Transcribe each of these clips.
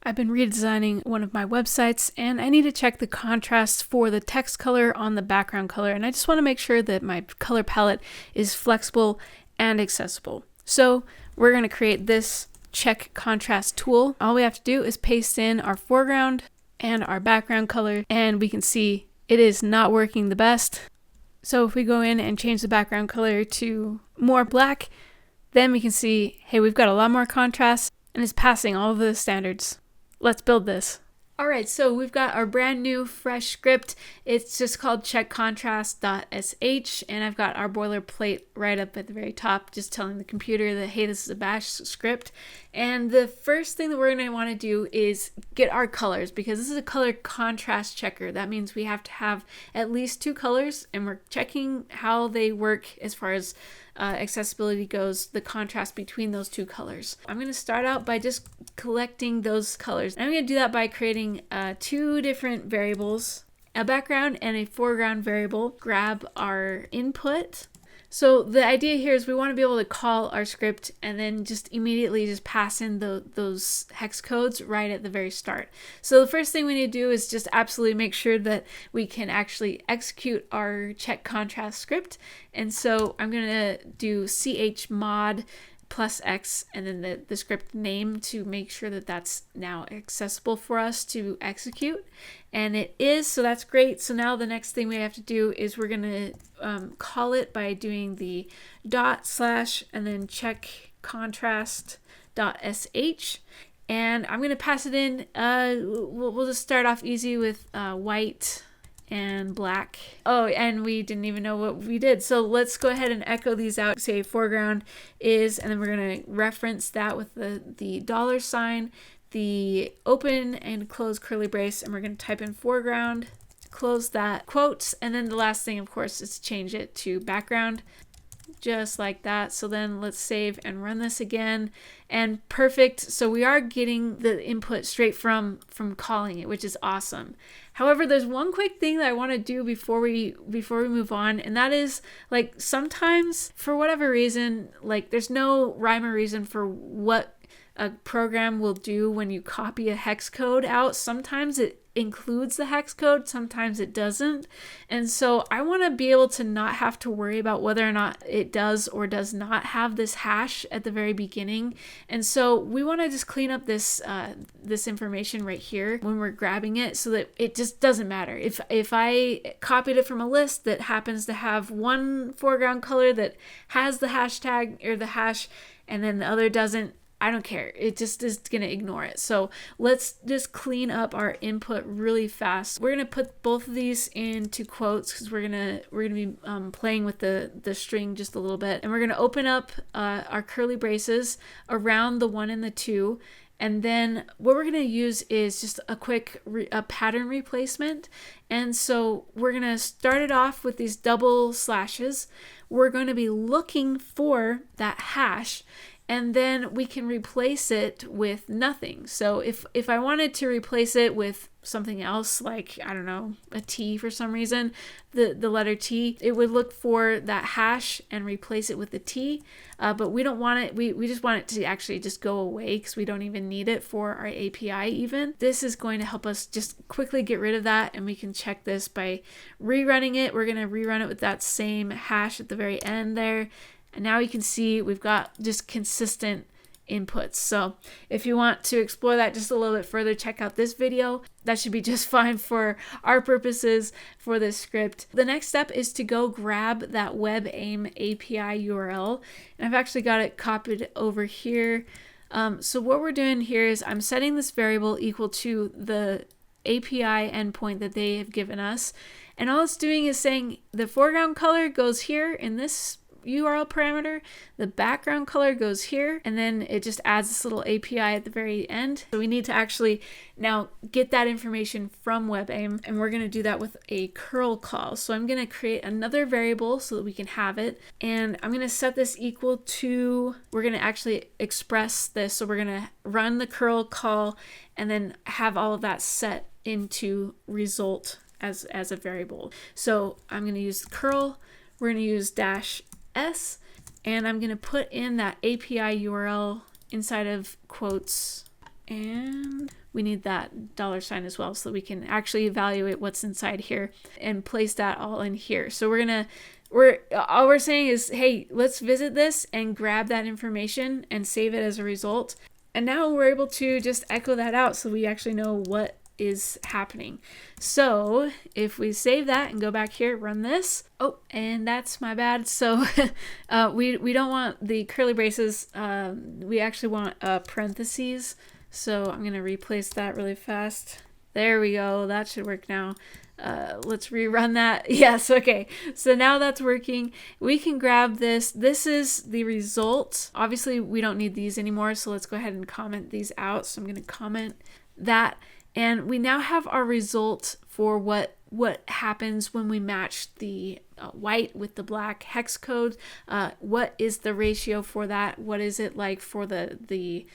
I've been redesigning one of my websites and I need to check the contrast for the text color on the background color, and I just want to make sure that my color palette is flexible and accessible. So we're going to create this check contrast tool. All we have to do is paste in our foreground and our background color, and we can see it is not working the best. So if we go in and change the background color to more black, then we can see, hey, we've got a lot more contrast and it's passing all of the standards. Let's build this. All right, so we've got our brand new fresh script. It's just called checkcontrast.sh, and I've got our boilerplate right up at the very top, just telling the computer that, hey, this is a bash script. And the first thing that we're going to want to do is get our colors, because this is a color contrast checker. That means we have to have at least two colors, and we're checking how they work as far as accessibility goes, the contrast between those two colors. I'm going to start out by just collecting those colors. And I'm going to do that by creating two different variables, a background and a foreground variable. Grab our input. So the idea here is we want to be able to call our script and then just immediately just pass in those hex codes right at the very start. So the first thing we need to do is just absolutely make sure that we can actually execute our check contrast script. And so I'm going to do chmod +X and then the script name to make sure that that's now accessible for us to execute. And it is, so that's great. So now the next thing we have to do is we're going to call it by doing the / and then check contrast.sh. And I'm going to pass it in, we'll just start off easy with white and black. Oh, and we didn't even know what we did. So let's go ahead and echo these out. Say foreground is, and then we're going to reference that with the $, the open and close curly brace, and we're going to type in foreground, close that quotes, and then the last thing, of course, is to change it to background. Just like that. So then let's save and run this again, and perfect. So we are getting the input straight from calling it, which is awesome. However, there's one quick thing that I want to do before we move on, and that is, like, sometimes for whatever reason, like, there's no rhyme or reason for what a program will do when you copy a hex code out. Sometimes it includes the hex code, sometimes it doesn't. And so I want to be able to not have to worry about whether or not it does or does not have this hash at the very beginning. And so we want to just clean up this this information right here when we're grabbing it, so that it just doesn't matter. If I copied it from a list that happens to have one foreground color that has the hashtag or the hash and then the other doesn't, I don't care. It just is going to ignore it. So let's just clean up our input really fast. We're going to put both of these into quotes because we're going to be playing with the string just a little bit. And we're going to open up our curly braces around the 1 and the 2. And then what we're going to use is just a quick pattern replacement. And so we're going to start it off with these double slashes. We're going to be looking for that hash, and then we can replace it with nothing. So if I wanted to replace it with something else, like, I don't know, a T for some reason, the letter T, it would look for that hash and replace it with the T. But we don't want it, we just want it to actually just go away because we don't even need it for our API even. This is going to help us just quickly get rid of that, and we can check this by rerunning it. We're going to rerun it with that same hash at the very end there. And now you can see we've got just consistent inputs. So if you want to explore that just a little bit further, check out this video. That should be just fine for our purposes for this script. The next step is to go grab that WebAIM API URL. And I've actually got it copied over here. So what we're doing here is I'm setting this variable equal to the API endpoint that they have given us. And all it's doing is saying the foreground color goes here in this URL parameter, the background color goes here, and then it just adds this little API at the very end. So we need to actually now get that information from WebAIM, and we're going to do that with a curl call. So I'm going to create another variable so that we can have it, and I'm going to set this equal to, we're going to actually express this, so we're going to run the curl call and then have all of that set into result as a variable. So I'm going to use curl, we're going to use -s, and I'm going to put in that API URL inside of quotes And we need that $sign as well so that we can actually evaluate what's inside here and place that all in here. So all we're saying is, hey, let's visit this and grab that information and save it as a result. And now we're able to just echo that out so we actually know what is happening. So if we save that and go back here, run this. Oh, and that's my bad. So we don't want the curly braces. We actually want parentheses. So I'm going to replace that really fast. There we go. That should work now. Let's rerun that. Yes, okay. So now that's working. We can grab this. This is the result. Obviously, we don't need these anymore, so let's go ahead and comment these out. So I'm going to comment that. And we now have our result for what happens when we match the white with the black hex code. What is the ratio for that? What is it like for the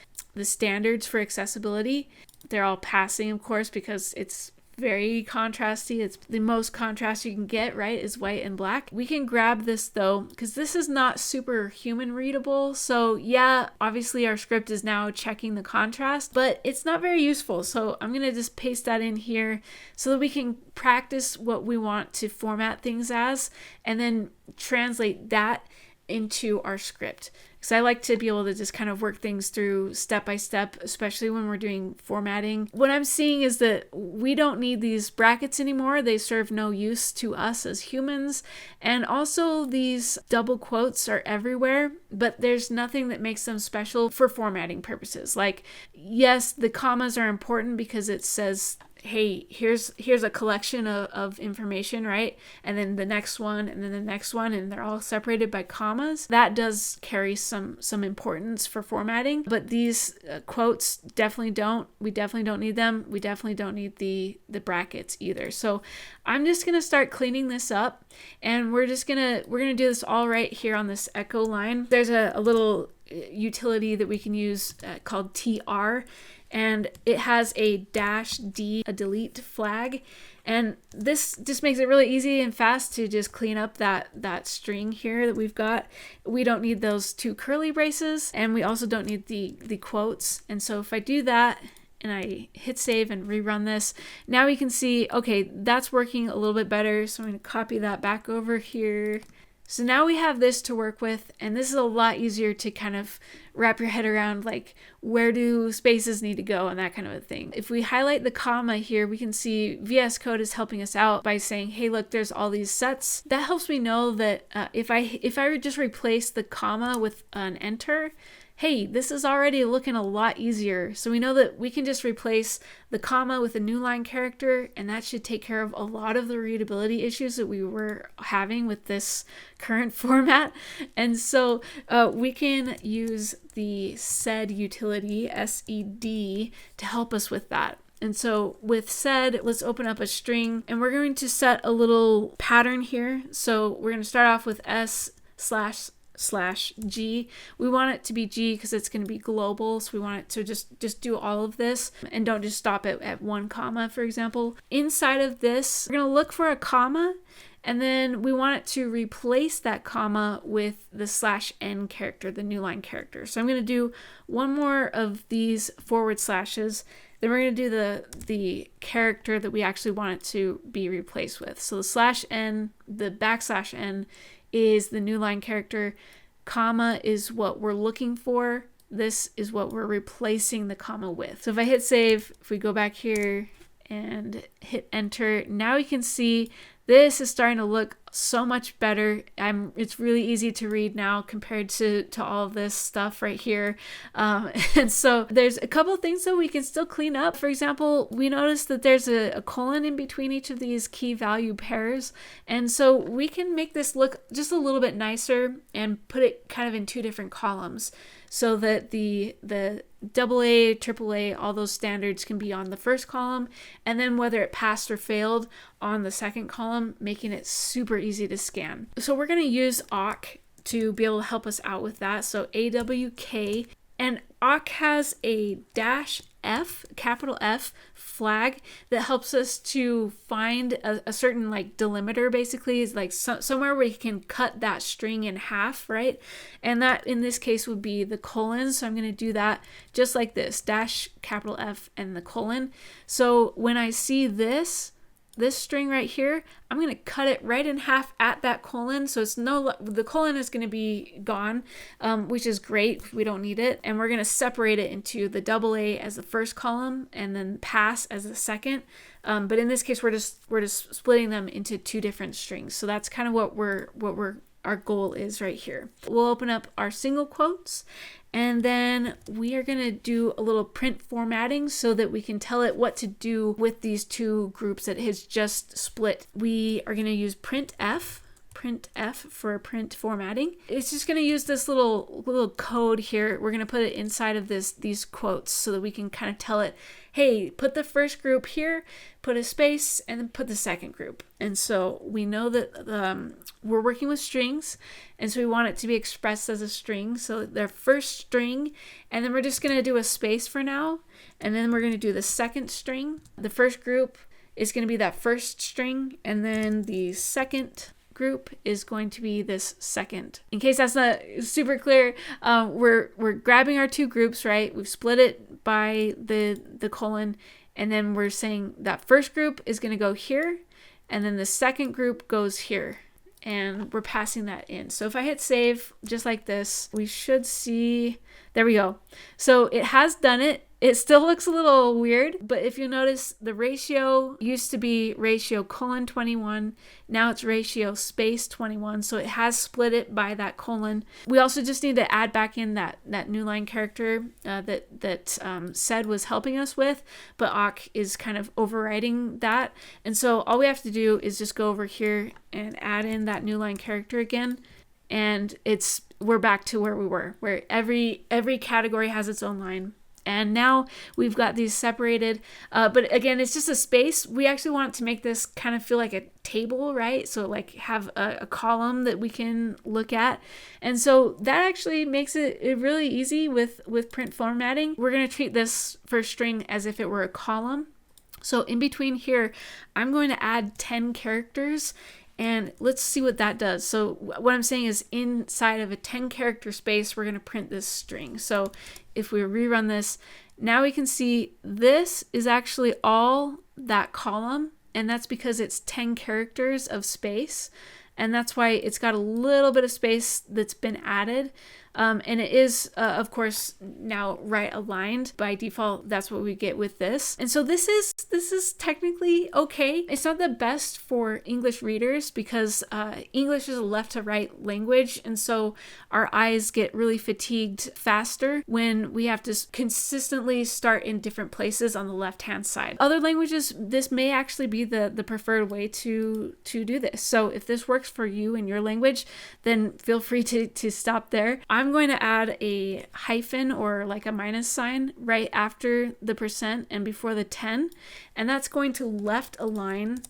standards for accessibility? They're all passing, of course, because it's very contrasty. It's the most contrast you can get, right, is white and black. We can grab this though, because this is not super human readable. So yeah, obviously our script is now checking the contrast, but it's not very useful. So I'm going to just paste that in here so that we can practice what we want to format things as, and then translate that into our script. Because I like to be able to just kind of work things through step by step, especially when we're doing formatting. What I'm seeing is that we don't need these brackets anymore. They serve no use to us as humans. And also these double quotes are everywhere, but there's nothing that makes them special for formatting purposes. Like, yes, the commas are important because it says, hey, here's a collection of information, right? And then the next one, and then the next one, and they're all separated by commas. That does carry some importance for formatting, but these quotes definitely don't. We definitely don't need them. We definitely don't need the brackets either. So I'm just gonna start cleaning this up, and we're gonna do this all right here on this echo line. There's a little utility that we can use called TR. And it has a -D, a delete flag. And this just makes it really easy and fast to just clean up that string here that we've got. We don't need those two curly braces, and we also don't need the quotes. And so if I do that and I hit save and rerun this, now we can see, okay, that's working a little bit better. So I'm going to copy that back over here. So now we have this to work with, and this is a lot easier to kind of wrap your head around, like where do spaces need to go and that kind of a thing. If we highlight the comma here, we can see VS Code is helping us out by saying, hey, look, there's all these sets. That helps me know that if I just replace the comma with an enter, hey, this is already looking a lot easier. So we know that we can just replace the comma with a new line character, and that should take care of a lot of the readability issues that we were having with this current format. And so we can use the sed utility, SED, to help us with that. And so with sed, let's open up a string, and we're going to set a little pattern here. So we're going to start off with S/G. We want it to be G because it's going to be global, so we want it to just do all of this and don't just stop it at one comma, for example. Inside of this, we're going to look for a comma, and then we want it to replace that comma with the /n character, the new line character. So I'm going to do one more of these forward slashes, then we're going to do the character that we actually want it to be replaced with. So the /n, the \n is the new line character, comma is what we're looking for, this is what we're replacing the comma with. So if I hit save, if we go back here and hit enter, now we can see this is starting to look so much better. It's really easy to read now compared to all of this stuff right here. And so there's a couple of things that we can still clean up. For example, we notice that there's a colon in between each of these key value pairs. And so we can make this look just a little bit nicer and put it kind of in two different columns so that the AA, AAA, all those standards can be on the first column, and then whether it passed or failed on the second column, making it super easy to scan. So we're going to use awk to be able to help us out with that. So AWK, and awk has a F, capital F flag that helps us to find a certain like delimiter, basically is like somewhere where you can cut that string in half, right? And that in this case would be the colon. So I'm going to do that just like this, dash, capital F, and the colon. So when I see this string right here, I'm going to cut it right in half at that colon. So it's the colon is going to be gone, which is great. We don't need it. And we're going to separate it into the double A as the first column and then pass as the second. But in this case, we're just splitting them into two different strings. So that's kind of what our goal is right here. We'll open up our single quotes, and then we are going to do a little print formatting so that we can tell it what to do with these two groups that has just split. We are going to use print F for print formatting. It's just going to use this little code here. We're going to put it inside of these quotes so that we can kind of tell it, hey, put the first group here, put a space, and then put the second group. And so we know that we're working with strings, and so we want it to be expressed as a string. So their first string, and then we're just going to do a space for now, and then we're going to do the second string. The first group is going to be that first string, and then the second group is going to be this second. In case that's not super clear, we're grabbing our two groups, right? We've split it by the colon, and then we're saying that first group is going to go here, and then the second group goes here, and we're passing that in. So if I hit save just like this, we should see, there we go. So it has done it. It still looks a little weird, but if you notice, the ratio used to be ratio colon 21. Now it's ratio space 21. So it has split it by that colon. We also just need to add back in that new line character that said was helping us with, but awk is kind of overriding that. And so all we have to do is just go over here and add in that new line character again. And we're back to where we were, where every category has its own line. And now we've got these separated, but again, it's just a space. We actually want to make this kind of feel like a table, right? So like have a column that we can look at. And so that actually makes it really easy with print formatting. We're going to treat this first string as if it were a column. So in between here, I'm going to add 10 characters. And let's see what that does. So what I'm saying is inside of a 10 character space, we're going to print this string. So if we rerun this, now we can see this is actually all that column. And that's because it's 10 characters of space. And that's why it's got a little bit of space that's been added. And it is, of course, now right aligned. By default, that's what we get with this. And so this is technically okay. It's not the best for English readers because English is a left to right language. And so our eyes get really fatigued faster when we have to consistently start in different places on the left-hand side. Other languages, this may actually be the preferred way to do this. So if this works for you in your language, then feel free to stop there. I'm going to add a hyphen or like a minus sign right after the percent and before the 10, and that's going to left align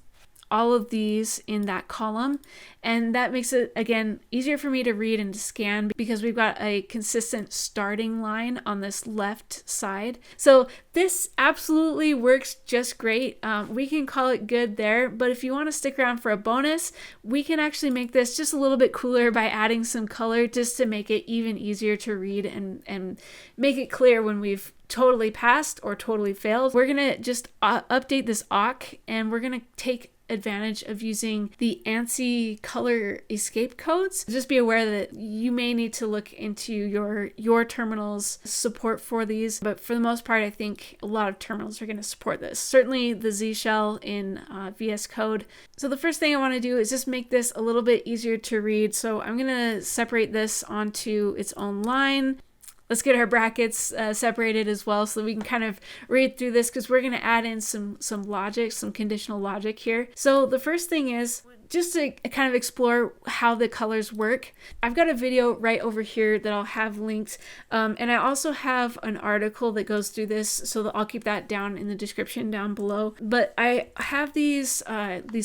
all of these in that column, and that makes it again easier for me to read and to scan because we've got a consistent starting line on this left side. So this absolutely works just great. We can call it good there, but if you want to stick around for a bonus, we can actually make this just a little bit cooler by adding some color just to make it even easier to read and make it clear when we've totally passed or totally failed. We're gonna just update this awk, and we're gonna take advantage of using the ANSI color escape codes. Just be aware that you may need to look into your terminal's support for these, but for the most part, I think a lot of terminals are going to support this. Certainly the Z Shell in VS Code. So the first thing I want to do is just make this a little bit easier to read. So I'm going to separate this onto its own line. Let's get our brackets separated as well so that we can kind of read through this because we're going to add in some logic, some conditional logic here. So the first thing is just to kind of explore how the colors work. I've got a video right over here that I'll have linked, and I also have an article that goes through this, so that I'll keep that down in the description down below. But I have these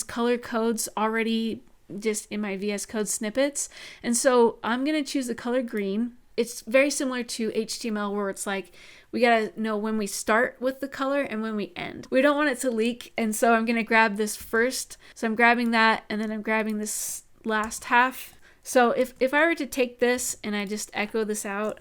color codes already just in my VS Code snippets, and so I'm going to choose the color green. it's very similar to HTML where it's like, we gotta know when we start with the color and when we end. We don't want it to leak, and so I'm gonna grab this first. So I'm grabbing that, and then I'm grabbing this last half. So if I were to take this and I just echo this out,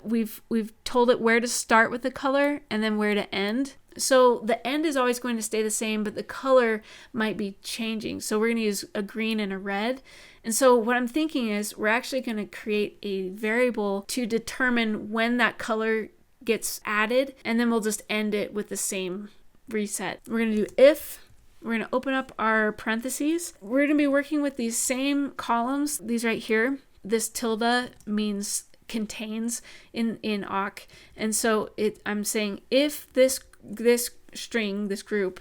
we've told it where to start with the color and then where to end. So the end is always going to stay the same, but the color might be changing. So we're going to use a green and a red. And so what I'm thinking is we're actually going to create a variable to determine when that color gets added, and then we'll just end it with the same reset. We're going to do if. We're going to open up our parentheses. We're going to be working with these same columns, these right here. This tilde means contains in awk. And so I'm saying if this string, this group,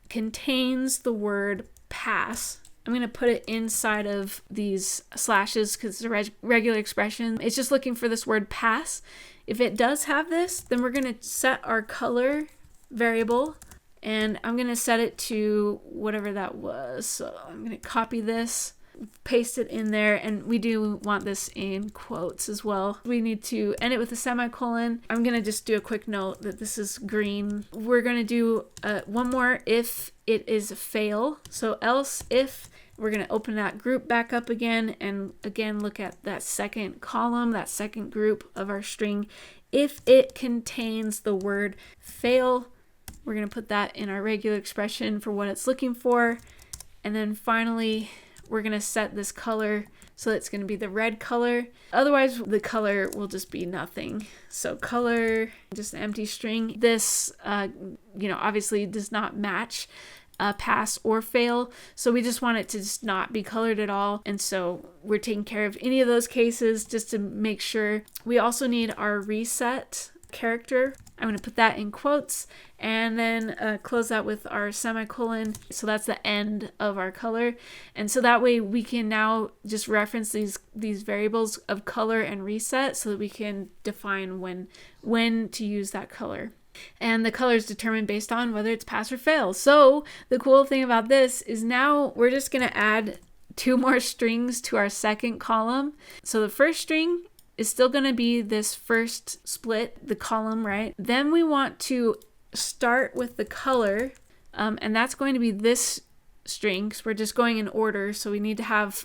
contains the word pass, I'm going to put it inside of these slashes because it's a regular expression. It's just looking for this word pass. If it does have this, then we're going to set our color variable, and I'm going to set it to whatever that was. So I'm going to copy this, paste it in there, and we do want this in quotes as well. We need to end it with a semicolon. I'm going to just do a quick note that this is green. We're going to do one more if it is fail. So else if, we're going to open that group back up again, and again look at that second column, that second group of our string. If it contains the word fail, we're going to put that in our regular expression for what it's looking for. And then finally, we're going to set this color so it's going to be the red color. Otherwise, the color will just be nothing. So color, just an empty string. This, obviously does not match pass or fail. So we just want it to just not be colored at all. And so we're taking care of any of those cases just to make sure. We also need our reset character. I'm going to put that in quotes and then close that with our semicolon. So that's the end of our color. And so that way we can now just reference these variables of color and reset so that we can define when to use that color. And the color is determined based on whether it's pass or fail. So the cool thing about this is now we're just going to add 2 more strings to our second column. So the first string is still going to be this first split, the column, right? Then we want to start with the color, and that's going to be this string because we're just going in order. So we need to have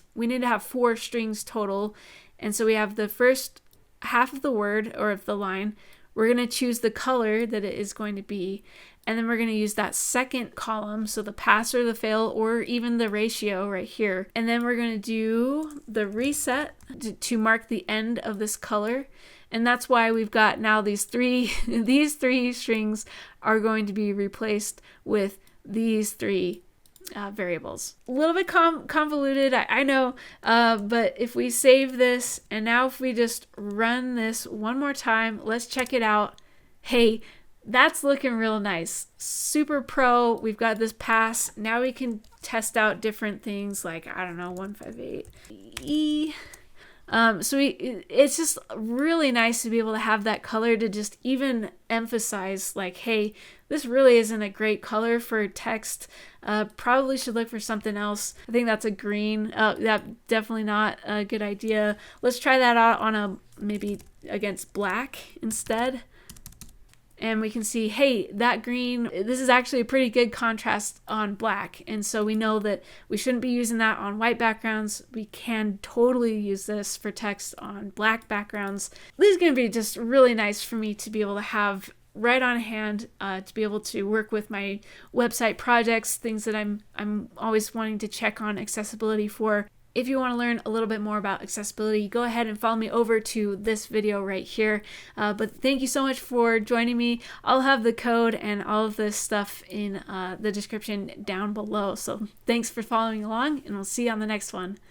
4 strings total, and so we have the first half of the word or of the line. We're going to choose the color that it is going to be, and then we're going to use that second column, so the pass or the fail or even the ratio right here. And then we're going to do the reset to mark the end of this color. And that's why we've got now these three strings are going to be replaced with these 3 variables. A little bit convoluted, I know, but if we save this, and now if we just run this one more time, let's check it out. Hey, that's looking real nice. Super pro. We've got this pass. Now we can test out different things like, I don't know, 158E. It's just really nice to be able to have that color to just even emphasize like, hey, this really isn't a great color for text. Probably should look for something else. I think that's a green. That definitely not a good idea. Let's try that out on maybe against black instead. And we can see, hey, that green, this is actually a pretty good contrast on black. And so we know that we shouldn't be using that on white backgrounds. We can totally use this for text on black backgrounds. This is going to be just really nice for me to be able to have right on hand, to be able to work with my website projects, things that I'm always wanting to check on accessibility for. If you want to learn a little bit more about accessibility, go ahead and follow me over to this video right here. But thank you so much for joining me. I'll have the code and all of this stuff in the description down below. So thanks for following along, and we'll see you on the next one.